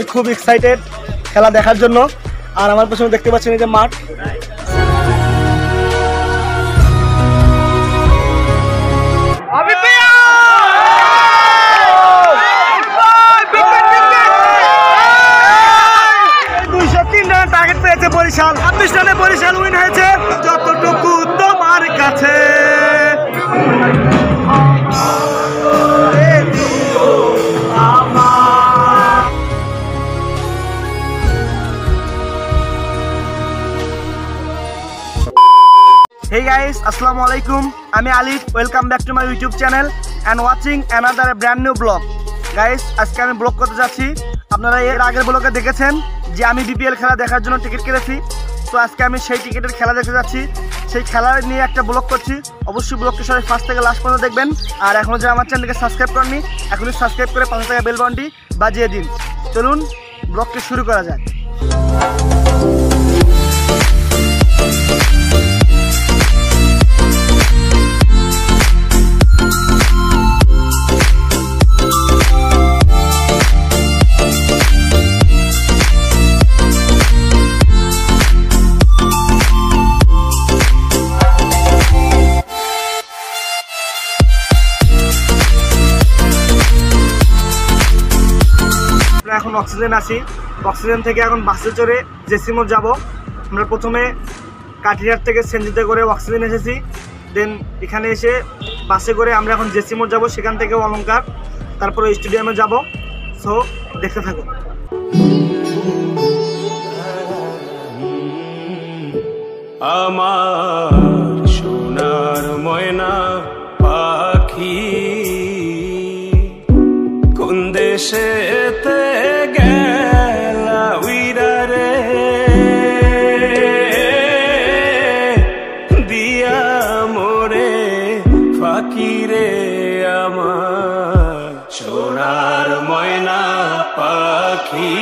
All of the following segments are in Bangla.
আমি খুব এক্সাইটেড খেলা দেখার জন্য। আর আমার পেছনে দেখতে পাচ্ছেন এই যে মাঠ। বরিশাল 26 রানে বরিশাল উইন হয়েছে। যতটুকু তোমার কাছে Hey guys, assalamu alaikum. আমি আলিফ, welcome back to my YouTube channel and watching another brand new blog. Guys, আজকে আমি ব্লগ করতে যাচ্ছি। আপনারা এর আগের ব্লগে দেখেছেন যে আমি বিপিএল খেলা দেখার জন্য টিকিট কেটেছি। তো আজকে আমি সেই টিকিটের খেলা দেখতে যাচ্ছি, সেই খেলা নিয়ে একটা ব্লগ করছি। অবশ্যই ব্লগটি সবাই ফার্স্ট থেকে লাস্ট পর্যন্ত দেখবেন। আর এখনও যারা আমার চ্যানেলকে সাবস্ক্রাইব করেননি, এখনই সাবস্ক্রাইব করে পাশে থাকা বেল বাটনটি বাজিয়ে দিন। চলুন ব্লগটি শুরু করা যাক। এখন অক্সিজেন আছি, অক্সিজেন থেকে এখন বাসে চড়ে জেসি মোড় যাব। আমরা প্রথমে কাঠিয়ার থেকে সেনজিতে করে অক্সিজেন এসেছি, দেন এখানে এসে বাসে করে আমরা এখন জেসি মোড় যাব, সেখান থেকে অলংকার, তারপরে স্টেডিয়ামে যাব। সো দেখতে থাকো। আমার সোনার ময়না পাখি কোন দেশেতে গেলা উইরা রে, দিয়া মোরে ফাঁকি রে আমার সোনার ময়না পাখি।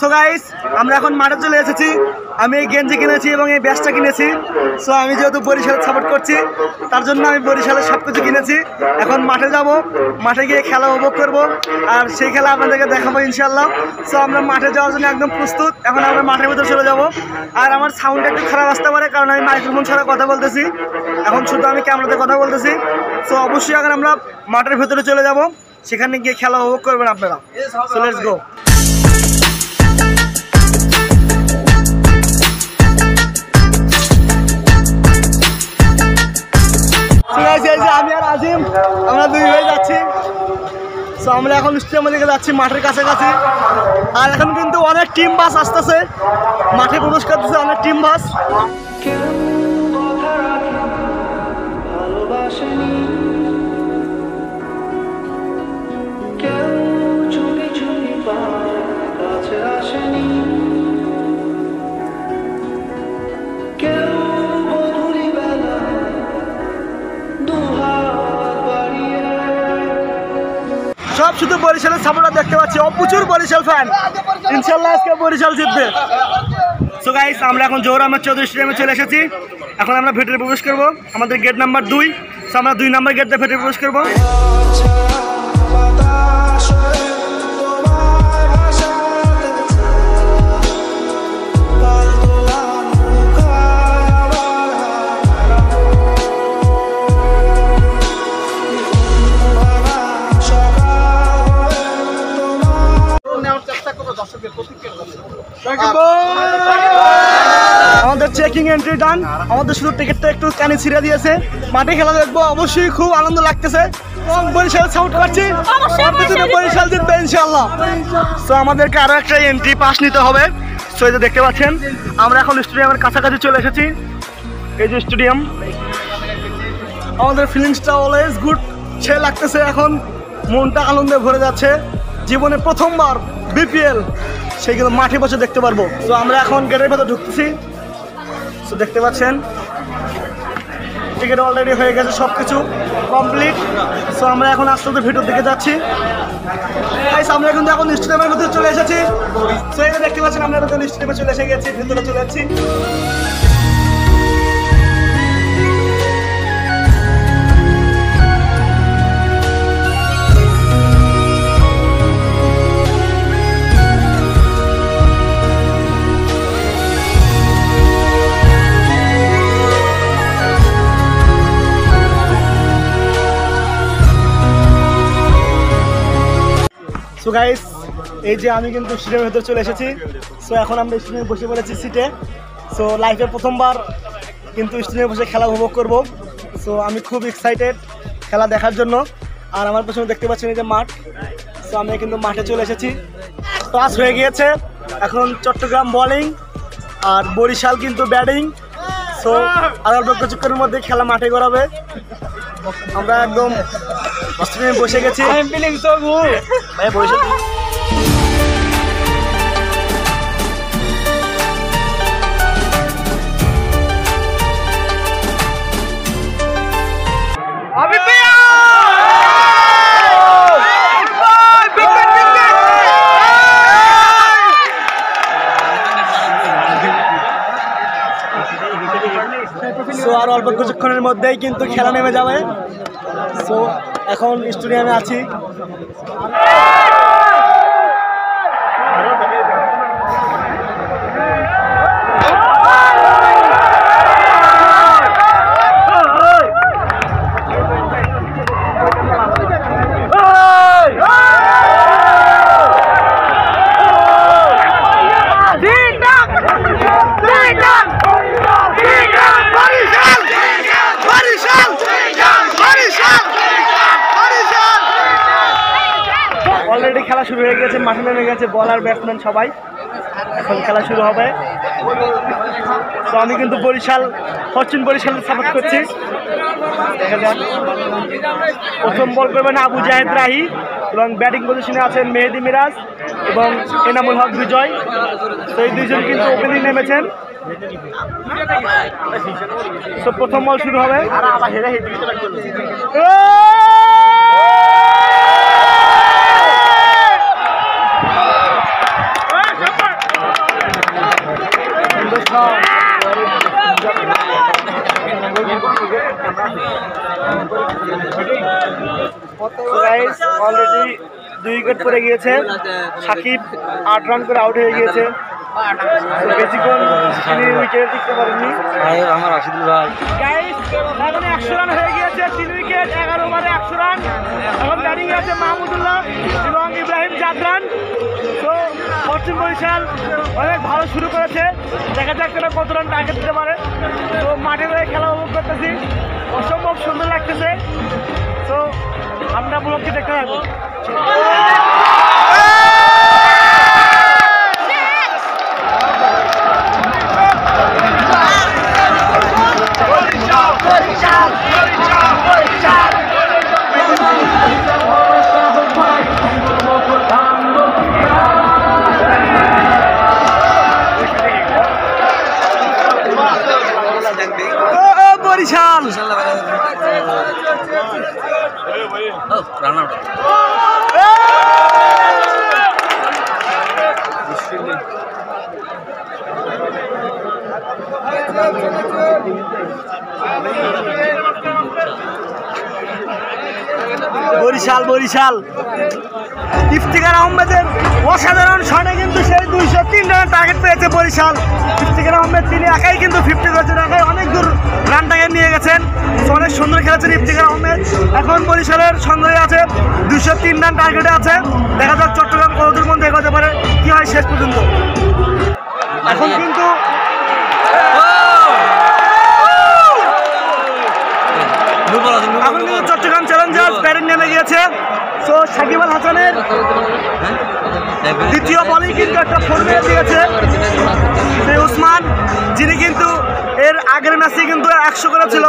সো গাইস, আমরা এখন মাঠে চলে এসেছি। আমি এই গেঞ্জি কিনেছি এবং এই ব্যাচটা কিনেছি। সো আমি যেহেতু বরিশাল সাপোর্ট করছি, তার জন্য আমি বরিশালের সব কিছু কিনেছি। এখন মাঠে যাব, মাঠে গিয়ে খেলা উপভোগ করব, আর সেই খেলা আপনাদেরকে দেখাবো ইনশাল্লাহ। সো আমরা মাঠে যাওয়ার জন্য একদম প্রস্তুত। এখন আমরা মাঠের ভিতরে চলে যাব। আর আমার সাউন্ডটা একটু খারাপ আসতে পারে, কারণ আমি মাইক্রোফোন ছাড়া কথা বলতেছি, এখন শুধু আমি ক্যামেরাতে কথা বলতেছি। সো অবশ্যই এখন আমরা মাঠের ভেতরে চলে যাব, সেখানে গিয়ে খেলা উপভোগ করবেন আপনারা। So let's go. আমি আর আজিম, আমরা দুই ভাই যাচ্ছি। সো আমরা এখন স্টেডিয়ামের দিকে যাচ্ছি, মাঠের কাছাকাছি। আর এখন কিন্তু অনেক টিম বাস আসতেছে, মাঠে প্রবেশ করতেছে অনেক টিম বাস। সব শুধু বরিশালের সাপোর্টার দেখতে পাচ্ছি, প্রচুর বরিশাল ফ্যান। ইনশাল্লাহ আজকে বরিশাল জিতবে। সো গাইস, আমরা এখন জোহর আহমেদ চৌধুরী স্টেডিয়ামে চলে এসেছি। এখন আমরা ভেতরে প্রবেশ করব, আমাদের গেট নাম্বার 2। সো আমরা 2 নম্বর গেট দিয়ে ভেতরে প্রবেশ করবো। আমাদের চেকিং এন্ট্রি ডান, আমাদের শুধু টিকিটটা একটু কানে ছিঁড়ে দিয়েছে। মাঠে খেলা দেখবো, অবশ্যই খুব আনন্দ লাগতেছে। বরিশাল সাপোর্ট করছি, বরিশাল জিতবে ইনশাআল্লাহ। তো আমাদেরকে আরো একটা এন্ট্রি পাস নিতে হবে। সো এই যে দেখতে পাচ্ছেন, আমরা এখন স্টেডিয়ামের কাছাকাছি চলে এসেছি। এই যে স্টেডিয়াম, আমাদের ফিলিংসটা অলওয়েজ গুড সে লাগতেছে। এখন মনটা আনন্দে ভরে যাচ্ছে। জীবনে প্রথমবার বিপিএল সেইগুলো মাঠে বসে দেখতে পারবো। তো আমরা এখন গেটের ভেতর ঢুকতেছি। তো দেখতে পাচ্ছেন টিকিট অলরেডি হয়ে গেছে, সব কিছু কমপ্লিট। সো আমরা এখন আস্তে আস্তে ভিতর দিকে যাচ্ছি। আমরা কিন্তু এখন স্টেডিয়ামের মধ্যে চলে এসেছি। তো এই দেখতে পাচ্ছেন আমরা এখন স্টেডিয়ামে চলে এসে গেছি, ভিতরে চলে যাচ্ছি। সো গাইস, এই যে আমি কিন্তু স্টেডিয়ামের ভেতরে চলে এসেছি। সো এখন আমরা স্টেডিয়ামে বসে পড়েছি সিটে। সো লাইফে প্রথমবার কিন্তু স্টেডিয়ামে বসে খেলা উপভোগ করব। সো আমি খুব এক্সাইটেড খেলা দেখার জন্য। আর আমার পেছনে দেখতে পাচ্ছেন এই যে মাঠ। সো আমি কিন্তু মাঠে চলে এসেছি। টস হয়ে গিয়েছে, এখন চট্টগ্রাম বোলিং আর বরিশাল কিন্তু ব্যাটিং। সো আর অল্প কিছুক্ষণের মধ্যে খেলা মাঠে গড়াবে। আমরা একদম স্টেডিয়ামে বসে গেছি। ভাই বরিশাল সো আর অল্প কিছুক্ষণের মধ্যেই কিন্তু খেলা নেমে যাবে। সো এখন স্টেডিয়ামে আছি। অলরেডি খেলা শুরু হয়ে গেছে, মাঠে নেমে গেছে বলার ব্যাটসম্যান সবাই। এখন খেলা শুরু হবে। তো আমি কিন্তু বরিশাল ফরচুন বরিশালের সাপোর্ট করছি। দেখা যাক। প্রথম বল করবেন আবু জাহেদ রাহি এবং ব্যাটিং পজিশনে আছেন মেহেদি মিরাজ এবং এনামুল হক বিজয়। তো এই দুইজন কিন্তু ওপেনিং নেমেছেন। তো প্রথম বল শুরু হবে। অলরেডি 2 উইকেট পড়ে গিয়েছে। সাকিব 8 রান করে আউট হয়ে গিয়েছে। বেশিক্ষণ তিনি উইকেট দিতে পারেননি। আমার রাশিদুল ভাই এখন 100 রান হয়ে গিয়েছে, 3 উইকেট 11 ওভারে 100 রান। এখন ব্যাটিং আছে মাহমুদুল্লাহ এবং ইব্রাহিম জাদরান। তো ফরচুন বরিশাল অনেক ভালো শুরু করেছে। দেখা যাক তারা কত রান টার্গেট দিতে পারে। তো মাঠে রয়ে খেলা উপভোগ করতেছি, অসম্ভব সুন্দর লাগতেছে। তো আমরা ব্লগকে দেখতে থাকবো। বরিশাল বরিশাল বরিশাল ইফতিখার আহমেদের অসাধারণ শটে কিন্তু সেই 203 রানের টার্গেট পেয়েছে বরিশাল। ইফতিখার আহমেদ তিনি একাই কিন্তু 50 করেছেন, একাই অনেক দূর রান টার্গেট নিয়ে গেছেন। অনেক সুন্দর খেলেছেন ইফতিখার আহমেদ। এখন বরিশালের সন্দেহে আছে 203 রান টার্গেটে আছে। দেখা যাক চট্টগ্রাম কতদূর মধ্যে এগোতে পারে, কি হয় শেষ পর্যন্ত। এখন কিন্তু চট্টগ্রাম চ্যালেঞ্জার্স ব্যাটিং নেমে গিয়েছে। সো সাকিব আল হাসানের দ্বিতীয় বলেই কিন্তু একটা ফোর মেরে দিয়েছে সেই উসমান, যিনি কিন্তু এর আগের ম্যাচে কিন্তু 100 করেছিল।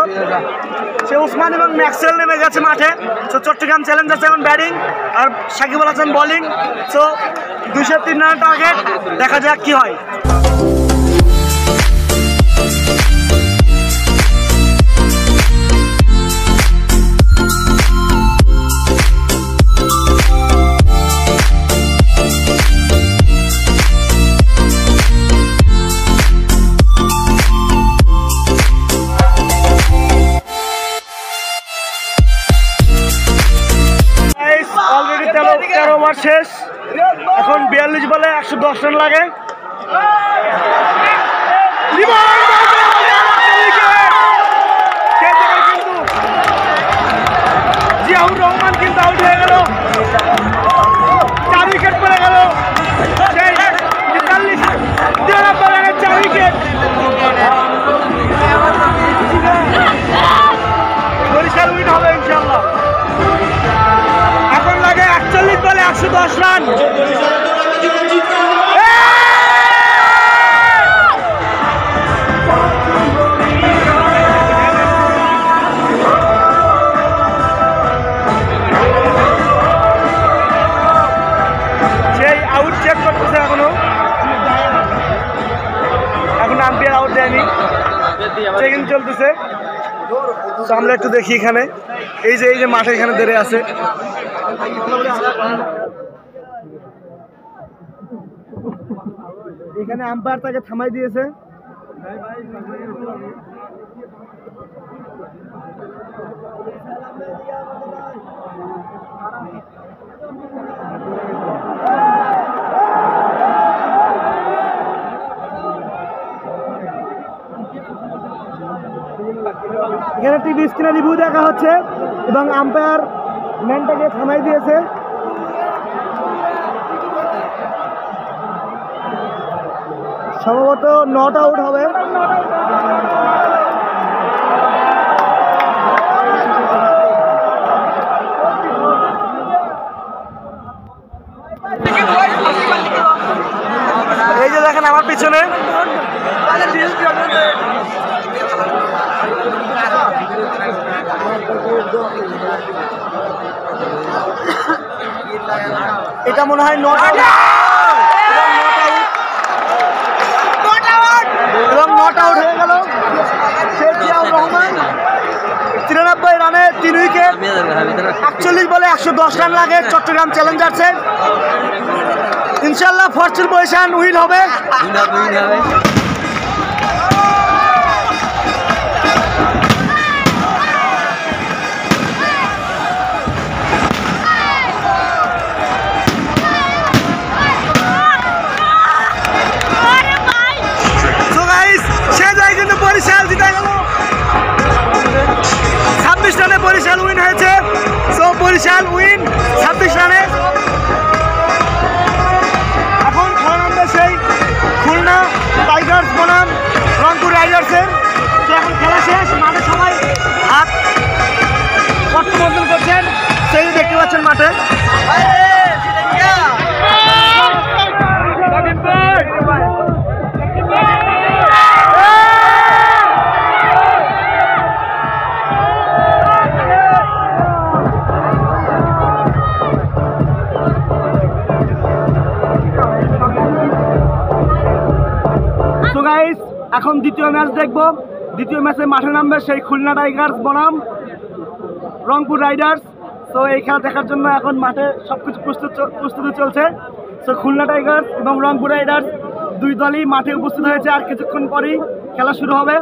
সে উসমান এবং ম্যাক্সওয়েল নেমে গেছে মাঠে। সো চট্টগ্রাম চ্যালেঞ্জার্স এখন ব্যাটিং আর সাকিব আল হাসান বোলিং। সো 203 রানের টার্গেট, দেখা যাক কি হয়। অলরেডি 13 ওভার শেষ। এখন 42 বলে 110 রান লাগে। জিয়াউর রহমান কিন্তু আউট হয়ে গেল। 4 সেই আউট চেক করতেছে এখনো আম্পায়ার আউট দেয়নি, চেকিং চলতেছে। তো আমরা একটু দেখি এখানে এই যে মাঠে এখানে দাঁড়িয়ে আছে, এখানে আম্পায়ার তাকে থামাই দিয়েছে। এখানে টিভি স্ক্রিনে রিভিউ দেখা হচ্ছে এবং আম্পায়ার ম্যানটাকে থামাই দিয়েছে। সম্ভবত নট আউট হবে। এই যে দেখেন আমার পিছনে এটা মনে হয় নট আউট এবং নট আউট হয়ে গেল। শেখ জিয়াউর রহমান 93 রানে 3 উইকেট, 41 বলে 110 রান লাগে চট্টগ্রাম চ্যালেঞ্জার্সের। ইনশাল্লাহ ফরচুন পজিশন উইন হবে। বরিশাল জিতে গেল, 26 রানে বরিশাল উইন হয়েছে। সো বরিশাল উইন 26 রানে। এখন খেলা নামবে সেই খুলনা টাইগার্স বনাম রংপুর রাইডার্সের। এখন খেলা শেষ, মাঠে সবাই হাত পট্টবন্ধন করছেন, সেই দেখতে পাচ্ছেন মাঠে। এখন দ্বিতীয় ম্যাচ দেখব। দ্বিতীয় ম্যাচে মাঠে নামবে সেই খুলনা টাইগার্স বনাম রংপুর রাইডার্স। তো এই খেলা দেখার জন্য এখন মাঠে সবকিছু প্রস্তুতি চলছে। তো খুলনা টাইগার্স এবং রংপুর রাইডার্স দুই দলই মাঠে উপস্থিত হয়েছে, আর কিছুক্ষণ পরেই খেলা শুরু হবে।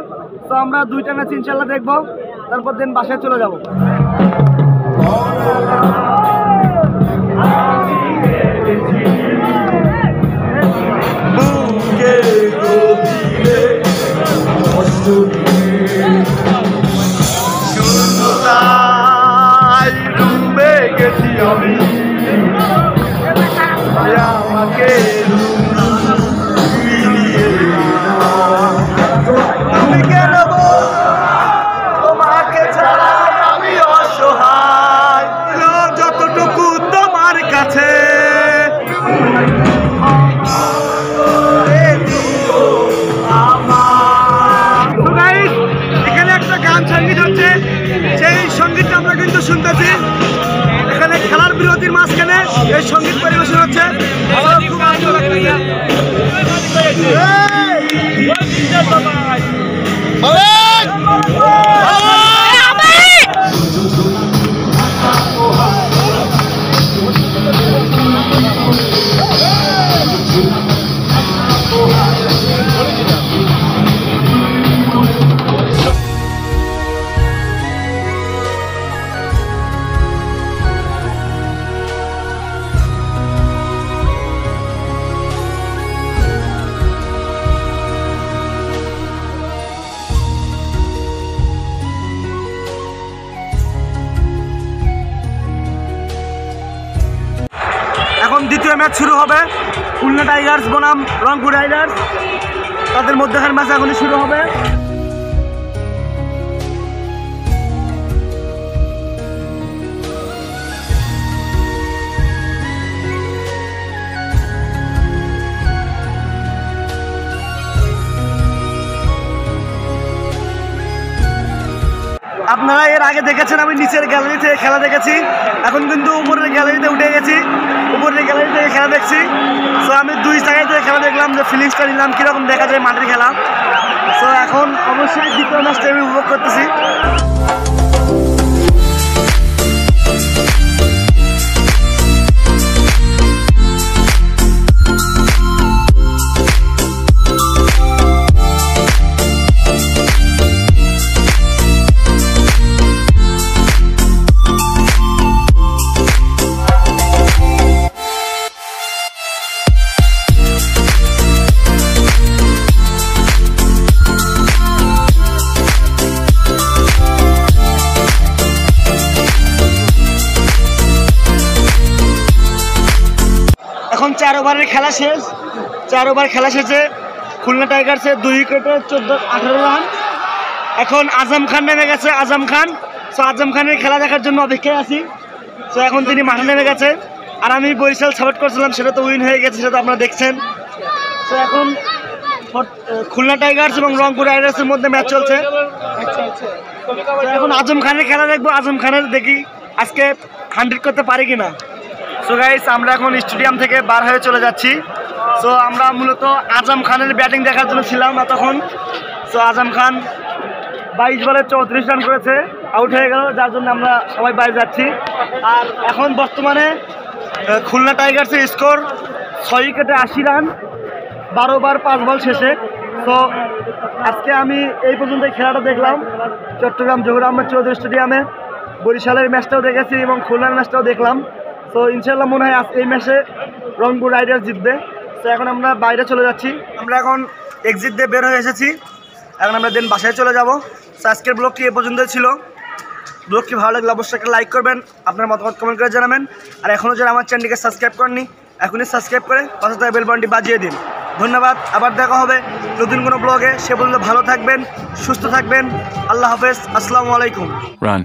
তো আমরা দুইটা ম্যাচ ইনশাল্লাহ দেখবো, তারপর দিন বাসায় চলে যাব। ডুবে গেছি আমি, আমাকে তুমি কেন তোমাকে ছাড়া আমি অসহায়, যতটুকু তোমার কাছে সঙ্গীত হচ্ছে, সেই সঙ্গীতটা আমরা কিন্তু শুনতেছি। এখানে খেলার বিরতির মাঝখানে এই সঙ্গীত পরিবেশন হচ্ছে। এখন দ্বিতীয় ম্যাচ শুরু হবে, খুলনা টাইগার্স বনাম রংপুর রাইডার্স। তাদের মধ্যেকার ম্যাচ এখনই শুরু হবে। আপনারা এর আগে দেখেছেন আমি নিচের গ্যালারি থেকে খেলা দেখেছি, এখন কিন্তু উপরের গ্যালারিতে উঠে গেছি, উপরের গ্যালারি থেকে খেলা দেখছি। সো আমি 2 জায়গায় থেকে খেলা দেখলাম, যে ফিলিংসটা নিলাম কীরকম দেখা যায় মাঠের খেলা। সো এখন অবশ্যই দ্বিতীয় ম্যাচটা আমি উপভোগ করতেছি। এখন 4 ওভারের খেলা শেষ, 4 ওভার খেলা শেষে খুলনা টাইগার্সে 2 উইকেটে 18 রান। এখন আজম খান নেমে গেছে, আজম খান। সো আজম খানের খেলা দেখার জন্য অপেক্ষায় আছি। সো এখন তিনি মাঠে নেমে গেছে, আর আমি বরিশাল সাপোর্ট করছিলাম, সেটা তো উইন হয়ে গেছে, সেটা তো আপনারা দেখছেন। তো এখন খুলনা টাইগার্স এবং রংপুর রাইডার্সের মধ্যে ম্যাচ চলছে। এখন আজম খানের খেলা দেখবো, আজম খানের দেখি আজকে 100 করতে পারি কিনা। সো গাইস, আমরা এখন স্টেডিয়াম থেকে বার হয়ে চলে যাচ্ছি। সো আমরা মূলত আজম খানের ব্যাটিং দেখার জন্য ছিলাম এতক্ষণ। সো আজম খান 22 বলে 34 রান করেছে, আউট হয়ে গেল, যার জন্য আমরা সবাই বাইরে যাচ্ছি। আর এখন বর্তমানে খুলনা টাইগার্সের স্কোর 6 উইকেটে 80 রান, 12 ওভার 5 বল শেষে। তো আজকে আমি এই পর্যন্ত খেলাটা দেখলাম চট্টগ্রাম জহুর আহমেদ চৌধুরী স্টেডিয়ামে। বরিশালের ম্যাচটাও দেখেছি এবং খুলনার ম্যাচটাও দেখলাম। তো ইনশাল্লাহ মনে হয় এই ম্যাচে রংপুর রাইডার্স জিতবে। তো এখন আমরা বাইরে চলে যাচ্ছি, আমরা এখন এক্সিট দিয়ে বের হয়ে এসেছি, এখন আমরা দেন বাসায় চলে যাব। তো আজকের ব্লগটি এ পর্যন্তই ছিল। ব্লগটি ভালো লাগলে অবশ্যই একটা লাইক করবেন, আপনার মতামত কমেন্ট করে জানাবেন। আর এখনও যারা আমার চ্যানেলটিকে সাবস্ক্রাইব করেননি, এখনই সাবস্ক্রাইব করে পাশে থাকা বেল বাটনটি বাজিয়ে দিন। ধন্যবাদ, আবার দেখা হবে নতুন কোনো ব্লগে। সে পর্যন্ত ভালো থাকবেন, সুস্থ থাকবেন। আল্লাহ হাফেজ, আসসালামু আলাইকুম। Run.